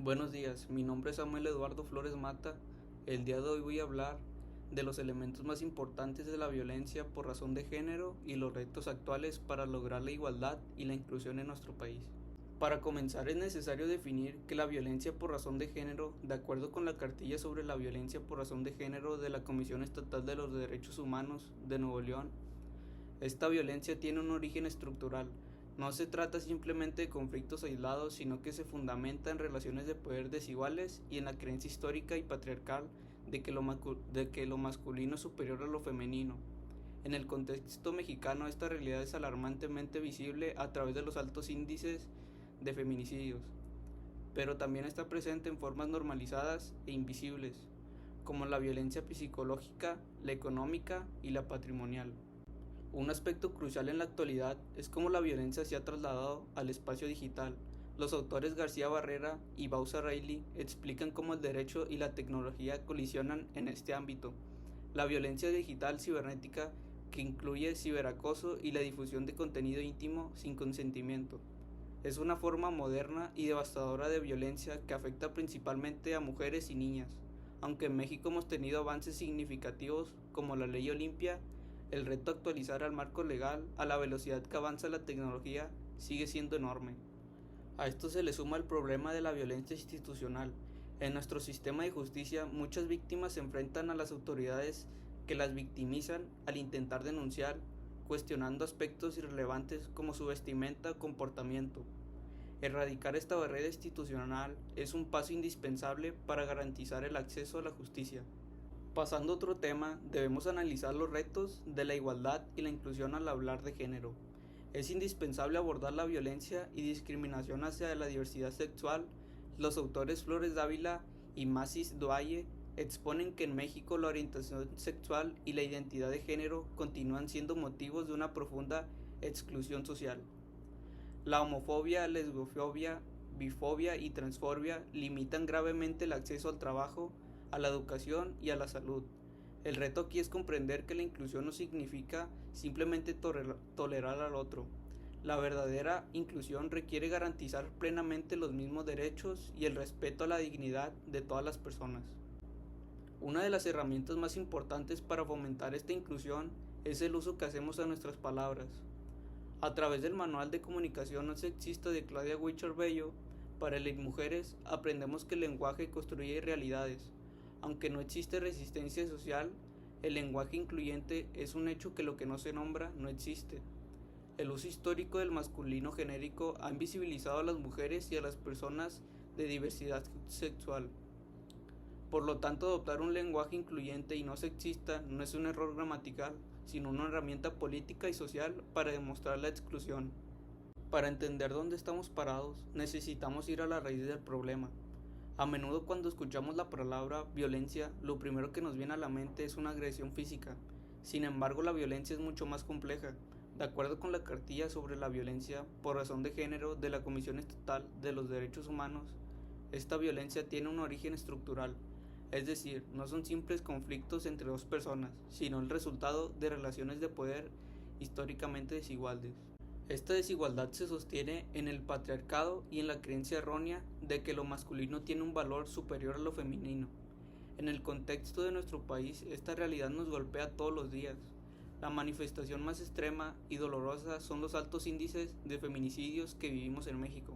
Buenos días, mi nombre es Samuel Eduardo Flores Mata. El día de hoy voy a hablar de los elementos más importantes de la violencia por razón de género y los retos actuales para lograr la igualdad y la inclusión en nuestro país. Para comenzar es necesario definir que la violencia por razón de género, de acuerdo con la cartilla sobre la violencia por razón de género de la Comisión Estatal de los Derechos Humanos de Nuevo León, esta violencia tiene un origen estructural. No se trata simplemente de conflictos aislados, sino que se fundamenta en relaciones de poder desiguales y en la creencia histórica y patriarcal de que lo masculino es superior a lo femenino. En el contexto mexicano, esta realidad es alarmantemente visible a través de los altos índices de feminicidios, pero también está presente en formas normalizadas e invisibles, como la violencia psicológica, la económica y la patrimonial. Un aspecto crucial en la actualidad es cómo la violencia se ha trasladado al espacio digital. Los autores García Barrera y Bauza Reilly explican cómo el derecho y la tecnología colisionan en este ámbito. La violencia digital cibernética, que incluye ciberacoso y la difusión de contenido íntimo sin consentimiento, es una forma moderna y devastadora de violencia que afecta principalmente a mujeres y niñas. Aunque en México hemos tenido avances significativos como la Ley Olimpia, el reto de actualizar al marco legal a la velocidad que avanza la tecnología sigue siendo enorme. A esto se le suma el problema de la violencia institucional. En nuestro sistema de justicia, muchas víctimas se enfrentan a las autoridades que las victimizan al intentar denunciar, cuestionando aspectos irrelevantes como su vestimenta o comportamiento. Erradicar esta barrera institucional es un paso indispensable para garantizar el acceso a la justicia. Pasando a otro tema, debemos analizar los retos de la igualdad y la inclusión al hablar de género. Es indispensable abordar la violencia y discriminación hacia la diversidad sexual. Los autores Flores Dávila y Masis Doaye exponen que en México la orientación sexual y la identidad de género continúan siendo motivos de una profunda exclusión social. La homofobia, lesbofobia, bifobia y transfobia limitan gravemente el acceso al trabajo, a la educación y a la salud. El reto aquí es comprender que la inclusión no significa simplemente tolerar al otro. La verdadera inclusión requiere garantizar plenamente los mismos derechos y el respeto a la dignidad de todas las personas. Una de las herramientas más importantes para fomentar esta inclusión es el uso que hacemos a nuestras palabras. A través del Manual de Comunicación No Sexista de Claudia Huichar Bello, para las mujeres aprendemos que el lenguaje construye realidades. Aunque no existe resistencia social, el lenguaje incluyente es un hecho que lo que no se nombra no existe. El uso histórico del masculino genérico ha invisibilizado a las mujeres y a las personas de diversidad sexual. Por lo tanto, adoptar un lenguaje incluyente y no sexista no es un error gramatical, sino una herramienta política y social para demostrar la exclusión. Para entender dónde estamos parados, necesitamos ir a la raíz del problema. A menudo cuando escuchamos la palabra violencia, lo primero que nos viene a la mente es una agresión física. Sin embargo, la violencia es mucho más compleja. De acuerdo con la cartilla sobre la violencia por razón de género de la Comisión Estatal de los Derechos Humanos, esta violencia tiene un origen estructural, es decir, no son simples conflictos entre dos personas, sino el resultado de relaciones de poder históricamente desiguales. Esta desigualdad se sostiene en el patriarcado y en la creencia errónea de que lo masculino tiene un valor superior a lo femenino. En el contexto de nuestro país, esta realidad nos golpea todos los días. La manifestación más extrema y dolorosa son los altos índices de feminicidios que vivimos en México.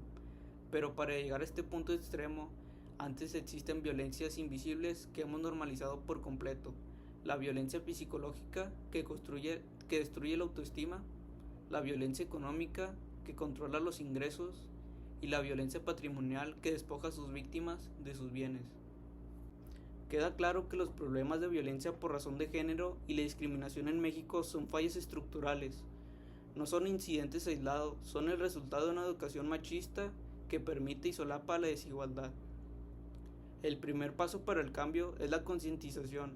Pero para llegar a este punto extremo, antes existen violencias invisibles que hemos normalizado por completo. La violencia psicológica que destruye la autoestima, la violencia económica que controla los ingresos y la violencia patrimonial que despoja a sus víctimas de sus bienes. Queda claro que los problemas de violencia por razón de género y la discriminación en México son fallas estructurales. No son incidentes aislados, son el resultado de una educación machista que permite y solapa la desigualdad. El primer paso para el cambio es la concientización,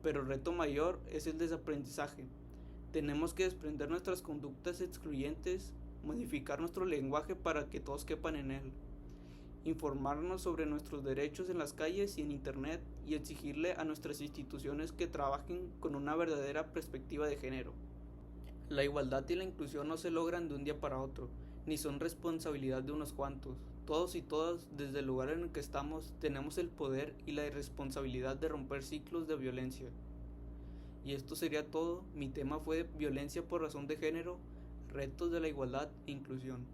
pero el reto mayor es el desaprendizaje. Tenemos que desprender nuestras conductas excluyentes, modificar nuestro lenguaje para que todos quepan en él, informarnos sobre nuestros derechos en las calles y en internet y exigirle a nuestras instituciones que trabajen con una verdadera perspectiva de género. La igualdad y la inclusión no se logran de un día para otro, ni son responsabilidad de unos cuantos. Todos y todas, desde el lugar en el que estamos, tenemos el poder y la responsabilidad de romper ciclos de violencia. Y esto sería todo. Mi tema fue violencia por razón de género, retos de la igualdad e inclusión.